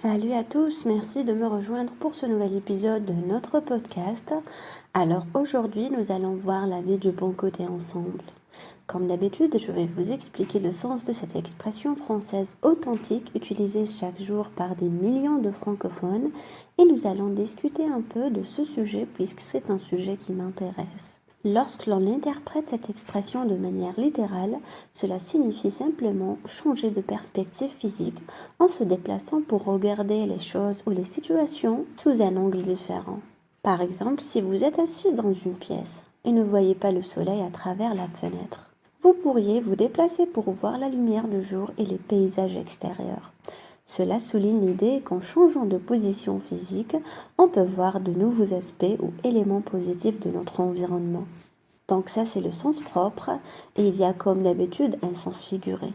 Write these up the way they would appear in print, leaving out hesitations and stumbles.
Salut à tous, merci de me rejoindre pour ce nouvel épisode de notre podcast. Alors aujourd'hui, nous allons voir la vie du bon côté ensemble. Comme d'habitude, je vais vous expliquer le sens de cette expression française authentique utilisée chaque jour par des millions de francophones et nous allons discuter un peu de ce sujet puisque c'est un sujet qui m'intéresse. Lorsque l'on interprète cette expression de manière littérale, cela signifie simplement changer de perspective physique en se déplaçant pour regarder les choses ou les situations sous un angle différent. Par exemple, si vous êtes assis dans une pièce et ne voyez pas le soleil à travers la fenêtre, vous pourriez vous déplacer pour voir la lumière du jour et les paysages extérieurs. Cela souligne l'idée qu'en changeant de position physique, on peut voir de nouveaux aspects ou éléments positifs de notre environnement. Donc ça, c'est le sens propre et il y a comme d'habitude un sens figuré.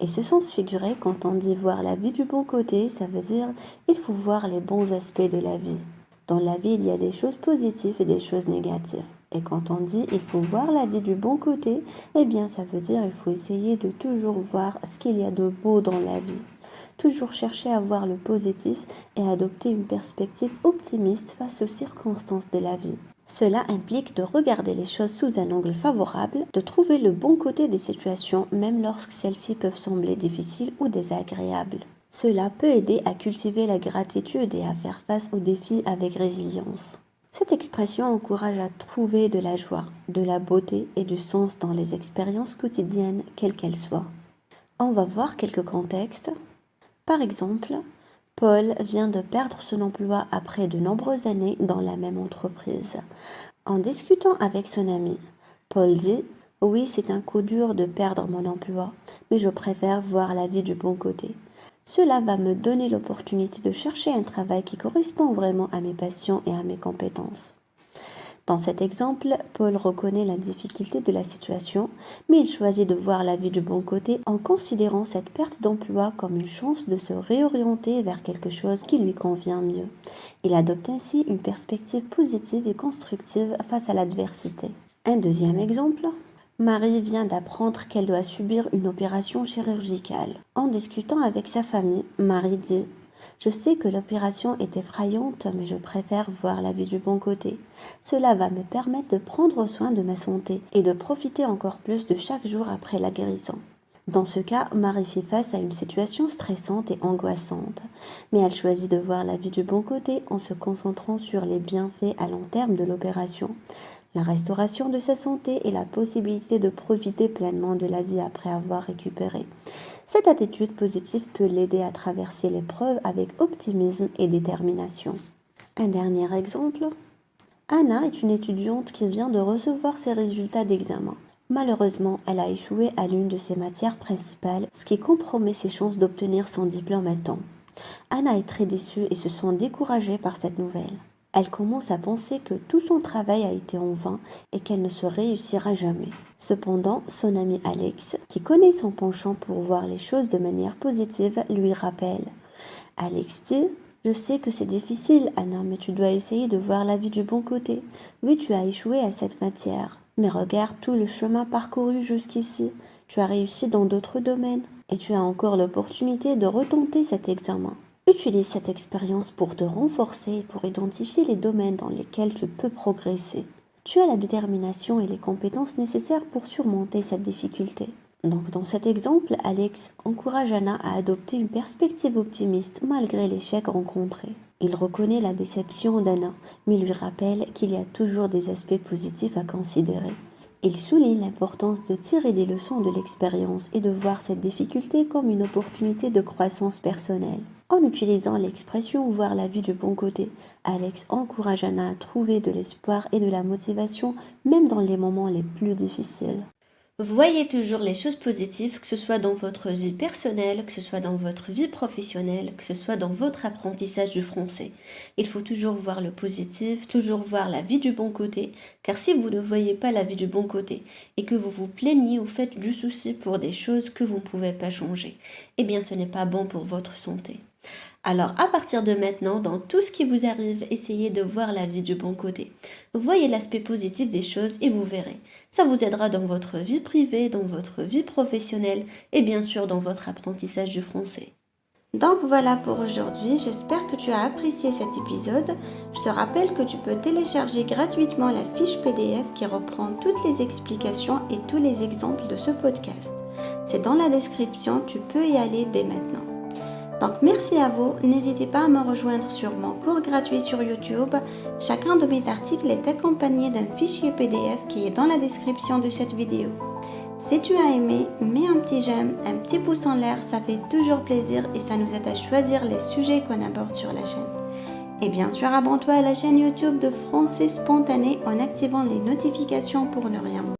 Et ce sens figuré, quand on dit voir la vie du bon côté, ça veut dire il faut voir les bons aspects de la vie. Dans la vie, il y a des choses positives et des choses négatives. Et quand on dit il faut voir la vie du bon côté, eh bien ça veut dire il faut essayer de toujours voir ce qu'il y a de beau dans la vie. Toujours chercher à voir le positif et adopter une perspective optimiste face aux circonstances de la vie. Cela implique de regarder les choses sous un angle favorable, de trouver le bon côté des situations même lorsque celles-ci peuvent sembler difficiles ou désagréables. Cela peut aider à cultiver la gratitude et à faire face aux défis avec résilience. Cette expression encourage à trouver de la joie, de la beauté et du sens dans les expériences quotidiennes, quelles qu'elles soient. On va voir quelques contextes. Par exemple, Paul vient de perdre son emploi après de nombreuses années dans la même entreprise. En discutant avec son ami, Paul dit « Oui, c'est un coup dur de perdre mon emploi, mais je préfère voir la vie du bon côté. Cela va me donner l'opportunité de chercher un travail qui correspond vraiment à mes passions et à mes compétences. » Dans cet exemple, Paul reconnaît la difficulté de la situation, mais il choisit de voir la vie du bon côté en considérant cette perte d'emploi comme une chance de se réorienter vers quelque chose qui lui convient mieux. Il adopte ainsi une perspective positive et constructive face à l'adversité. Un deuxième exemple. Marie vient d'apprendre qu'elle doit subir une opération chirurgicale. En discutant avec sa famille, Marie dit « Je sais que l'opération est effrayante, mais je préfère voir la vie du bon côté. Cela va me permettre de prendre soin de ma santé et de profiter encore plus de chaque jour après la guérison. » Dans ce cas, Marie fait face à une situation stressante et angoissante, mais elle choisit de voir la vie du bon côté en se concentrant sur les bienfaits à long terme de l'opération, la restauration de sa santé et la possibilité de profiter pleinement de la vie après avoir récupéré. Cette attitude positive peut l'aider à traverser l'épreuve avec optimisme et détermination. Un dernier exemple. Anna est une étudiante qui vient de recevoir ses résultats d'examen. Malheureusement, elle a échoué à l'une de ses matières principales, ce qui compromet ses chances d'obtenir son diplôme à temps. Anna est très déçue et se sent découragée par cette nouvelle. Elle commence à penser que tout son travail a été en vain et qu'elle ne se réussira jamais. Cependant, son ami Alex, qui connaît son penchant pour voir les choses de manière positive, lui rappelle. Alex dit « Je sais que c'est difficile, Anna, mais tu dois essayer de voir la vie du bon côté. Oui, tu as échoué à cette matière, mais regarde tout le chemin parcouru jusqu'ici. Tu as réussi dans d'autres domaines et tu as encore l'opportunité de retenter cet examen. » Utilise cette expérience pour te renforcer et pour identifier les domaines dans lesquels tu peux progresser. Tu as la détermination et les compétences nécessaires pour surmonter cette difficulté. Donc, dans cet exemple, Alex encourage Anna à adopter une perspective optimiste malgré l'échec rencontré. Il reconnaît la déception d'Anna, mais lui rappelle qu'il y a toujours des aspects positifs à considérer. Il souligne l'importance de tirer des leçons de l'expérience et de voir cette difficulté comme une opportunité de croissance personnelle. En utilisant l'expression « voir la vie du bon côté », Alex encourage Anna à trouver de l'espoir et de la motivation même dans les moments les plus difficiles. Voyez toujours les choses positives, que ce soit dans votre vie personnelle, que ce soit dans votre vie professionnelle, que ce soit dans votre apprentissage du français. Il faut toujours voir le positif, toujours voir la vie du bon côté, car si vous ne voyez pas la vie du bon côté et que vous vous plaignez ou faites du souci pour des choses que vous ne pouvez pas changer, eh bien ce n'est pas bon pour votre santé. Alors, à partir de maintenant, dans tout ce qui vous arrive, essayez de voir la vie du bon côté. Voyez l'aspect positif des choses et vous verrez. Ça vous aidera dans votre vie privée, dans votre vie professionnelle et bien sûr dans votre apprentissage du français. Donc voilà pour aujourd'hui, j'espère que tu as apprécié cet épisode. Je te rappelle que tu peux télécharger gratuitement la fiche PDF qui reprend toutes les explications et tous les exemples de ce podcast. C'est dans la description, tu peux y aller dès maintenant. Donc merci à vous, n'hésitez pas à me rejoindre sur mon cours gratuit sur YouTube. Chacun de mes articles est accompagné d'un fichier PDF qui est dans la description de cette vidéo. Si tu as aimé, mets un petit j'aime, un petit pouce en l'air, ça fait toujours plaisir et ça nous aide à choisir les sujets qu'on aborde sur la chaîne. Et bien sûr, abonne-toi à la chaîne YouTube de Français Spontané en activant les notifications pour ne rien manquer.